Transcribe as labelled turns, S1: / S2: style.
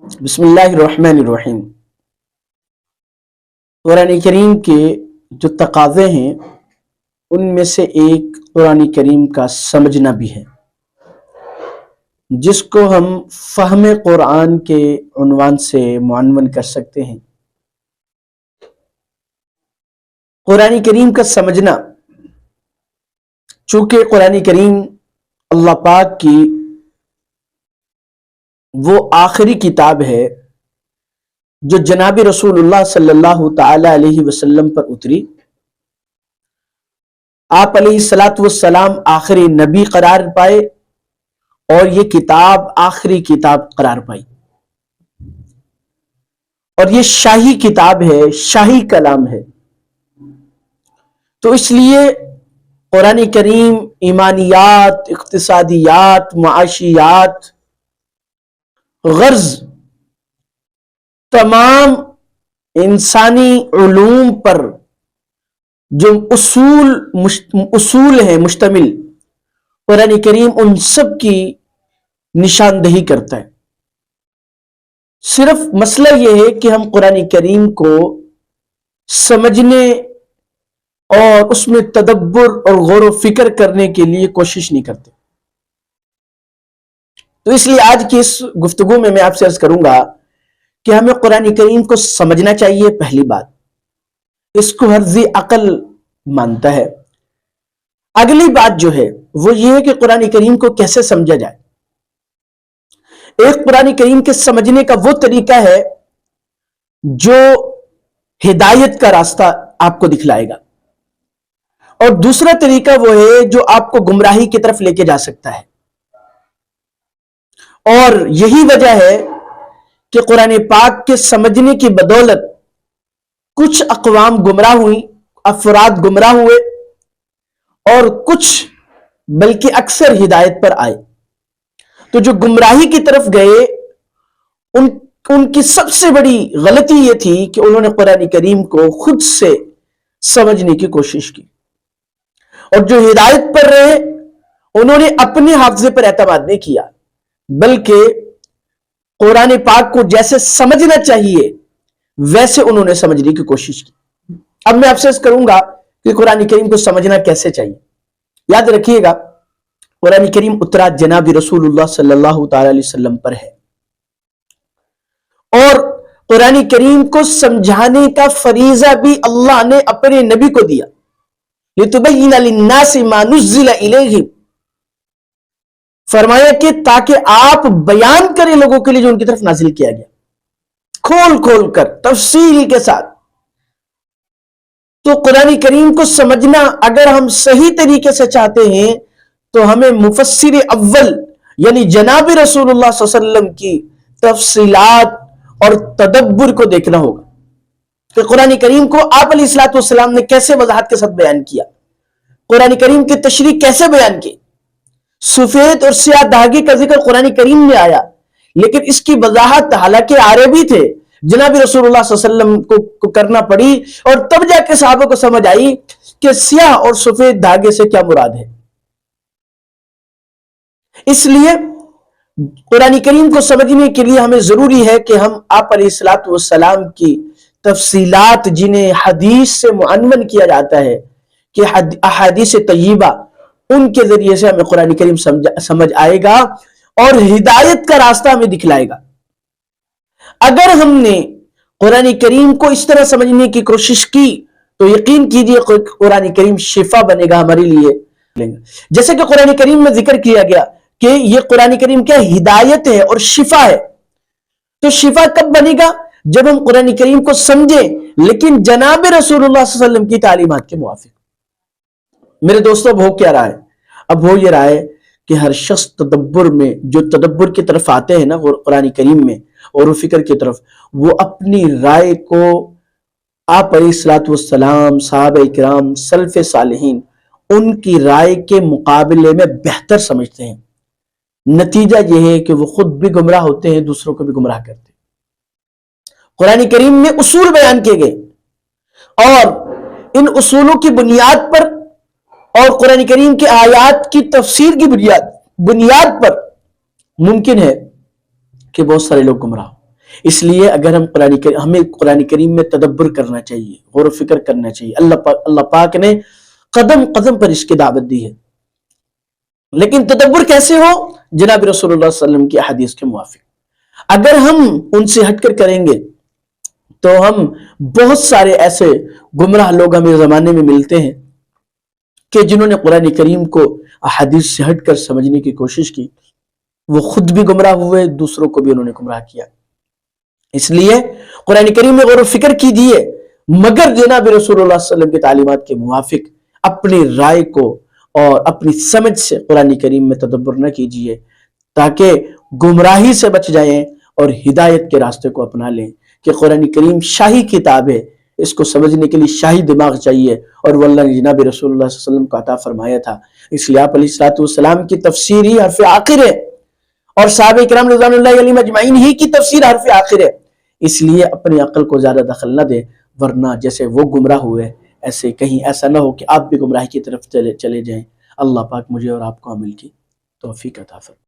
S1: بسم اللہ الرحمن الرحیم۔ قرآن کریم کے جو تقاضے ہیں ان میں سے ایک قرآن کریم کا سمجھنا بھی ہے، جس کو ہم فہم قرآن کے عنوان سے معنون کر سکتے ہیں۔ قرآن کریم کا سمجھنا، چونکہ قرآن کریم اللہ پاک کی وہ آخری کتاب ہے جو جناب رسول اللہ صلی اللہ تعالی علیہ وسلم پر اتری۔ آپ علیہ الصلاۃ والسلام آخری نبی قرار پائے اور یہ کتاب آخری کتاب قرار پائی، اور یہ شاہی کتاب ہے، شاہی کلام ہے۔ تو اس لیے قرآن کریم ایمانیات، اقتصادیات، معاشیات، غرض تمام انسانی علوم پر جو اصول ہیں مشتمل، قرآن کریم ان سب کی نشاندہی کرتا ہے۔ صرف مسئلہ یہ ہے کہ ہم قرآن کریم کو سمجھنے اور اس میں تدبر اور غور و فکر کرنے کے لیے کوشش نہیں کرتے۔ تو اس لیے آج کی اس گفتگو میں آپ سے عرض کروں گا کہ ہمیں قرآن کریم کو سمجھنا چاہیے، پہلی بات، اس کو ہر ذی عقل مانتا ہے۔ اگلی بات جو ہے وہ یہ ہے کہ قرآن کریم کو کیسے سمجھا جائے۔ ایک قرآن کریم کے سمجھنے کا وہ طریقہ ہے جو ہدایت کا راستہ آپ کو دکھلائے گا، اور دوسرا طریقہ وہ ہے جو آپ کو گمراہی کی طرف لے کے جا سکتا ہے۔ اور یہی وجہ ہے کہ قرآن پاک کے سمجھنے کی بدولت کچھ اقوام گمراہ ہوئی، افراد گمراہ ہوئے، اور کچھ بلکہ اکثر ہدایت پر آئے۔ تو جو گمراہی کی طرف گئے ان کی سب سے بڑی غلطی یہ تھی کہ انہوں نے قرآن کریم کو خود سے سمجھنے کی کوشش کی، اور جو ہدایت پر رہے انہوں نے اپنے حافظے پر اعتماد نہیں کیا، بلکہ قرآن پاک کو جیسے سمجھنا چاہیے ویسے انہوں نے سمجھنے کی کوشش کی۔ اب میں آپ سے عرض کروں گا کہ قرآن کریم کو سمجھنا کیسے چاہیے۔ یاد رکھیے گا، قرآن کریم اترا جناب رسول اللہ صلی اللہ تعالی علیہ وسلم پر ہے، اور قرآن کریم کو سمجھانے کا فریضہ بھی اللہ نے اپنے نبی کو دیا، لِتُبَيِّنَ لِلنَّاسِ مَا نُزِّلَ إِلَيْهِمْ، فرمایا کہ تاکہ آپ بیان کریں لوگوں کے لیے جو ان کی طرف نازل کیا گیا، کھول کھول کر، تفصیل کے ساتھ۔ تو قرآن کریم کو سمجھنا اگر ہم صحیح طریقے سے چاہتے ہیں تو ہمیں مفسر اول یعنی جناب رسول اللہ صلی اللہ علیہ وسلم کی تفصیلات اور تدبر کو دیکھنا ہوگا کہ قرآن کریم کو آپ علیہ الصلوۃ والسلام نے کیسے وضاحت کے ساتھ بیان کیا، قرآن کریم کی تشریح کیسے بیان کی۔ سفید اور سیاہ دھاگے کا ذکر قرآن کریم میں آیا، لیکن اس کی وضاحت حالانکہ عربی تھے جناب رسول اللہ صلی اللہ علیہ وسلم کو کرنا پڑی، اور تب جا کے صحابہ کو سمجھ آئی کہ سیاہ اور سفید دھاگے سے کیا مراد ہے۔ اس لیے قرآن کریم کو سمجھنے کے لیے ہمیں ضروری ہے کہ ہم آپ علیہ الصلوۃ والسلام کی تفصیلات، جنہیں حدیث سے معنون کیا جاتا ہے کہ احادیث طیبہ، ان کے ذریعے سے ہمیں قرآن کریم سمجھ آئے گا اور ہدایت کا راستہ ہمیں دکھلائے گا۔ اگر ہم نے قرآن کریم کو اس طرح سمجھنے کی کوشش کی تو یقین کیجئے قرآن کریم شفا بنے گا ہمارے لیے۔ جیسے کہ قرآن کریم میں ذکر کیا گیا کہ یہ قرآن کریم کیا ہدایت ہے اور شفا ہے، تو شفا کب بنے گا؟ جب ہم قرآن کریم کو سمجھیں لیکن جناب رسول اللہ صلی اللہ علیہ وسلم کی تعلیمات کے موافق۔ میرے دوستو، اب ہو کیا رہا ہے؟ اب ہو یہ رہا ہے کہ ہر شخص تدبر میں، جو تدبر کی طرف آتے ہیں نا قرآن کریم میں اور فکر کی طرف، وہ اپنی رائے کو آپ علیہ الصلوۃ والسلام، صحابہ کرام، سلف صالحین، ان کی رائے کے مقابلے میں بہتر سمجھتے ہیں۔ نتیجہ یہ ہے کہ وہ خود بھی گمراہ ہوتے ہیں، دوسروں کو بھی گمراہ کرتے ہیں۔ قرآن کریم میں اصول بیان کیے گئے، اور ان اصولوں کی بنیاد پر اور قرآن کریم کے آیات کی تفسیر کی بنیاد پر ممکن ہے کہ بہت سارے لوگ گمراہ ہوں، اس لیے اگر ہمیں قرآن کریم میں تدبر کرنا چاہیے، غور و فکر کرنا چاہیے۔ اللہ پاک نے قدم قدم پر اس کی دعوت دی ہے، لیکن تدبر کیسے ہو؟ جناب رسول اللہ صلی اللہ علیہ وسلم کی احادیث کے موافق۔ اگر ہم ان سے ہٹ کر کریں گے تو ہم بہت سارے ایسے گمراہ لوگ ہمیں زمانے میں ملتے ہیں کہ جنہوں نے قرآن کریم کو احادیث سے ہٹ کر سمجھنے کی کوشش کی، وہ خود بھی گمراہ ہوئے، دوسروں کو بھی انہوں نے گمراہ کیا۔ اس لیے قرآن کریم میں غور و فکر کیجیے، مگر جناب رسول اللہ صلی اللہ علیہ وسلم کی تعلیمات کے موافق اپنی رائے کو اور اپنی سمجھ سے قرآن کریم میں تدبر نہ کیجیے، تاکہ گمراہی سے بچ جائیں اور ہدایت کے راستے کو اپنا لیں۔ کہ قرآن کریم شاہی کتاب ہے، اس کو سمجھنے کے لیے شاہی دماغ چاہیے، اور وہ اللہ نے جناب رسول اللہ صلی اللہ علیہ وسلم کو عطا فرمایا تھا۔ اس لیے آپ علیہ السلام کی تفسیر ہی حرف آخر ہے، اور صحابہ کرام رضوان اللہ علیہم اجمعین ہی کی تفسیر حرف آخر ہے۔ اس لیے اپنی عقل کو زیادہ دخل نہ دیں، ورنہ جیسے وہ گمراہ ہوئے ایسے کہیں ایسا نہ ہو کہ آپ بھی گمراہی کی طرف چلے جائیں۔ اللہ پاک مجھے اور آپ کو عمل کی توفیق عطا فرمائے۔